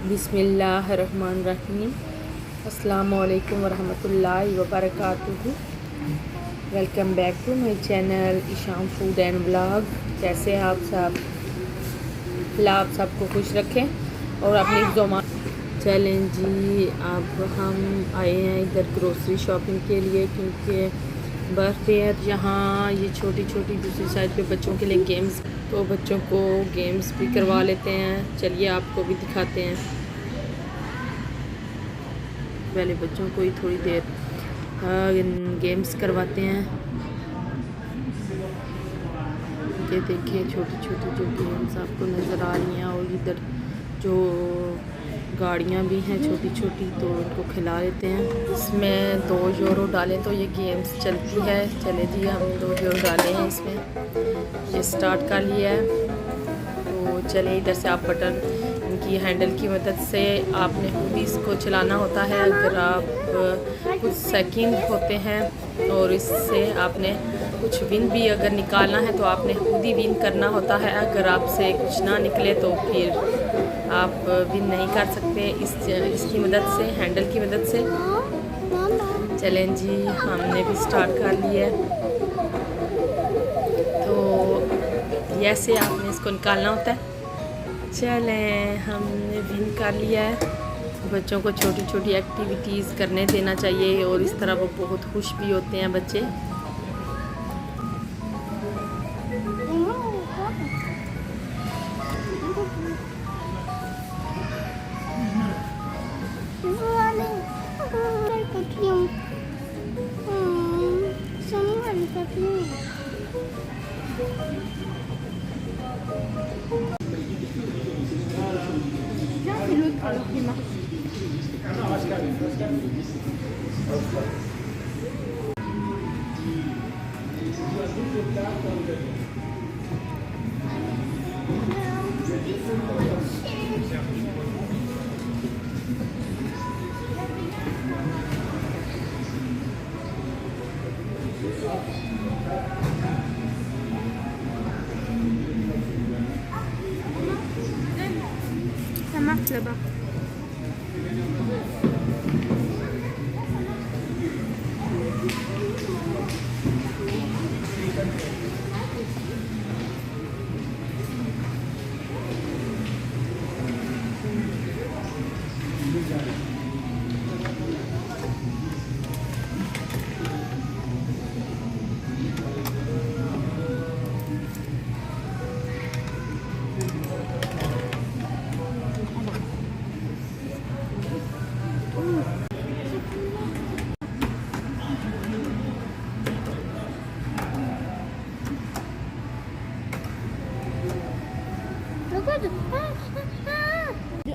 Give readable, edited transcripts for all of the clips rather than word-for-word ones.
बिस्मिल्लाहिर्रहमानिर्रहीम। अस्सलामु अलैकुम वरहमतुल्लाहि वबरकातुहू। Welcome back to my channel Ishaan food and blog. कैसे हैं आप सब? अल्लाह आप सबको खुश रखें और अपनी ज़ुबान। चलें जी, अब हम आए हैं इधर ग्रोसरी शॉपिंग के लिए, क्योंकि बर्थडे है। यहाँ ये छोटी छोटी दूसरी साइड पे बच्चों के लिए गेम्स, तो बच्चों को गेम्स भी करवा लेते हैं। चलिए आपको भी दिखाते हैं। पहले बच्चों को ही थोड़ी देर गेम्स करवाते हैं। ये देखिए छोटी छोटी जो गेम्स आपको नज़र आ रही हैं, और इधर जो गाड़ियाँ भी हैं छोटी छोटी, तो उनको खिला लेते हैं। इसमें 2 यूरो डालें तो ये गेम्स चलती है। चले जी, हम 2 यूरो डाले हैं इसमें, ये स्टार्ट कर लिया है। तो चले, इधर से आप बटन इनकी हैंडल की मदद से आपने खुद ही इसको चलाना होता है। अगर आप कुछ सेकंड होते हैं और इससे आपने कुछ विन भी अगर निकालना है तो आपने खुद ही विन करना होता है। अगर आपसे कुछ ना निकले तो फिर आप विन नहीं कर सकते इसकी मदद से, हैंडल की मदद से। चलें जी, हमने भी स्टार्ट कर लिया है। तो ऐसे आपने इसको निकालना होता है। चलें, हमने विन कर लिया है। बच्चों को छोटी छोटी एक्टिविटीज़ करने देना चाहिए, और इस तरह वो बहुत खुश भी होते हैं बच्चे। Ça marche là-bas.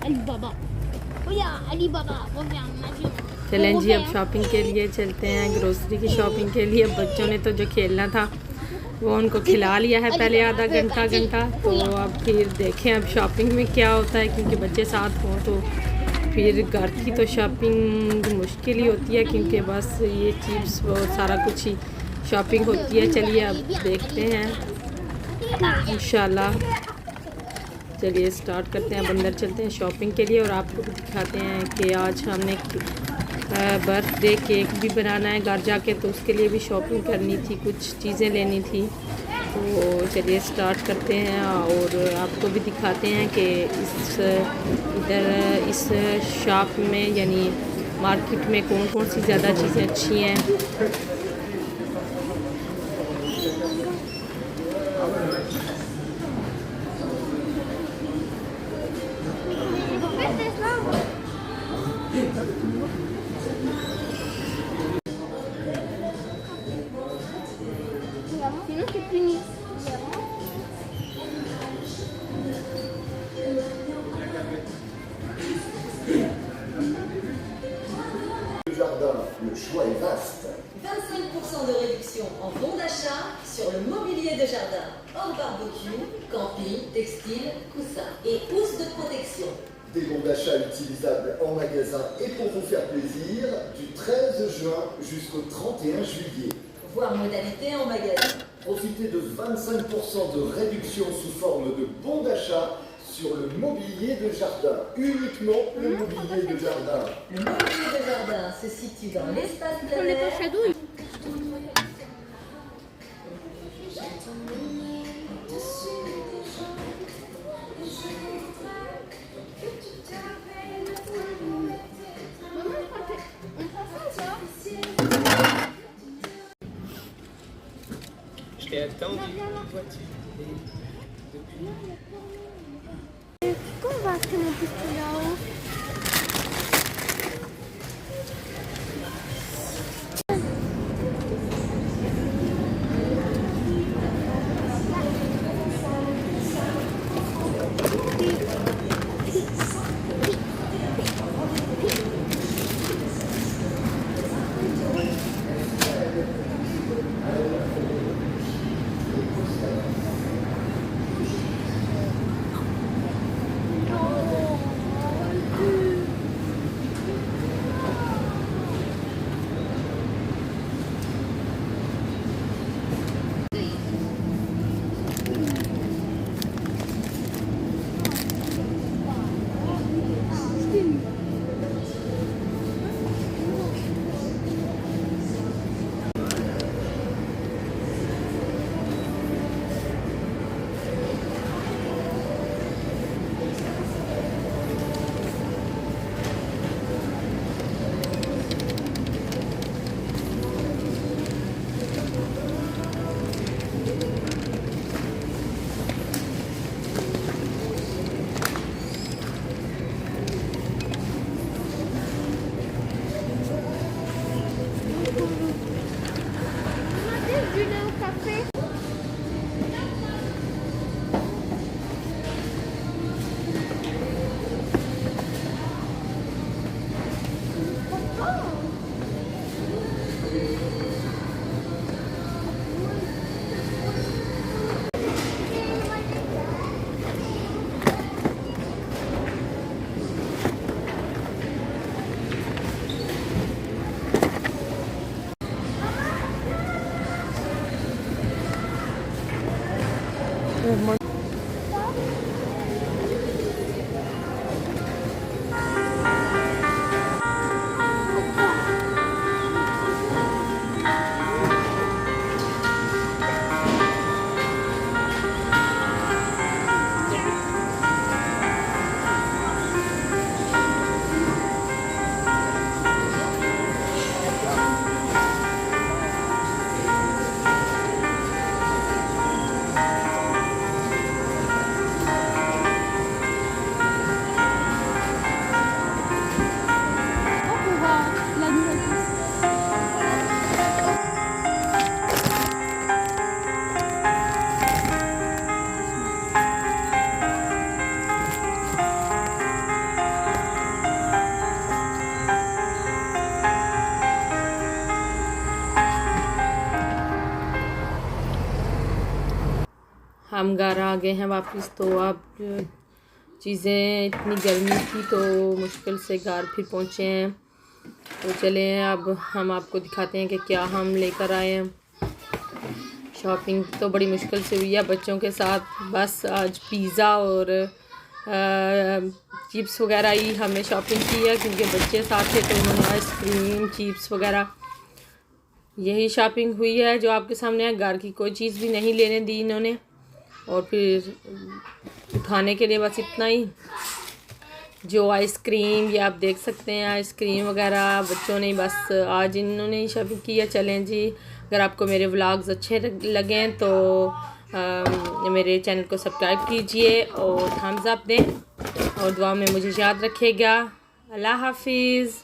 Alibaba. Oh Alibaba, reviens, Mathieu. चलें जी, अब शॉपिंग के लिए चलते हैं, ग्रोसरी की शॉपिंग के लिए। बच्चों ने तो जो खेलना था वो उनको खिला लिया है पहले आधा घंटा। तो अब फिर देखें अब शॉपिंग में क्या होता है, क्योंकि बच्चे साथ हों तो फिर घर की तो शॉपिंग मुश्किल ही होती है, क्योंकि बस ये चिप्स और सारा कुछ ही शॉपिंग होती है। चलिए अब देखते हैं इंशाल्लाह। चलिए स्टार्ट करते हैं, अब अंदर चलते हैं शॉपिंग के लिए, और आपको भी दिखाते हैं कि आज हमने बर्थडे केक भी बनाना है घर जाके, तो उसके लिए भी शॉपिंग करनी थी, कुछ चीज़ें लेनी थी। तो चलिए स्टार्ट करते हैं और आपको भी दिखाते हैं कि इस शॉप में यानी मार्केट में कौन कौन सी ज़्यादा चीज़ें अच्छी हैं। Sinon c'est puni. Le jardin, le choix est vaste. 25% de réduction en bon d'achat sur le mobilier de jardin, hors barbecue, camping, textile, coussin et housse de protection. Des bons d'achat utilisables en magasin et pour vous faire plaisir du 13 juin jusqu'au 31 juillet. Voir modalité en magasin. Profitez de 25% de réduction sous forme de bons d'achat sur le mobilier de jardin. Uniquement le mobilier de jardin. Le mobilier de jardin se situe dans l'espace plein On les air. poches à douille. Je t'ai attendu une voiture. Pourquoi on va acheter mon pistolet là-haut? Du lait au café. हम घर आ गए हैं वापस। तो अब चीज़ें, इतनी गर्मी थी तो मुश्किल से घर फिर पहुँचे हैं। तो चलें अब हम आपको दिखाते हैं कि क्या हम लेकर आए हैं। शॉपिंग तो बड़ी मुश्किल से हुई है बच्चों के साथ। बस आज पिज़्ज़ा और चिप्स वगैरह ही हमने शॉपिंग की है, क्योंकि बच्चे साथ थे तो उन्होंने आइसक्रीम चिप्स वगैरह यही शॉपिंग हुई है जो आपके सामने है। घर की कोई चीज़ भी नहीं लेने दी इन्होंने। और फिर उठाने के लिए बस इतना ही, जो आइसक्रीम ये आप देख सकते हैं, आइसक्रीम वगैरह बच्चों ने बस आज इन्होंने ही शॉपिंग की है। चलें जी, अगर आपको मेरे व्लॉग्स अच्छे लगें तो मेरे चैनल को सब्सक्राइब कीजिए और थम्स अप दें और दुआ में मुझे याद रखिएगा। अल्लाह हाफिज़।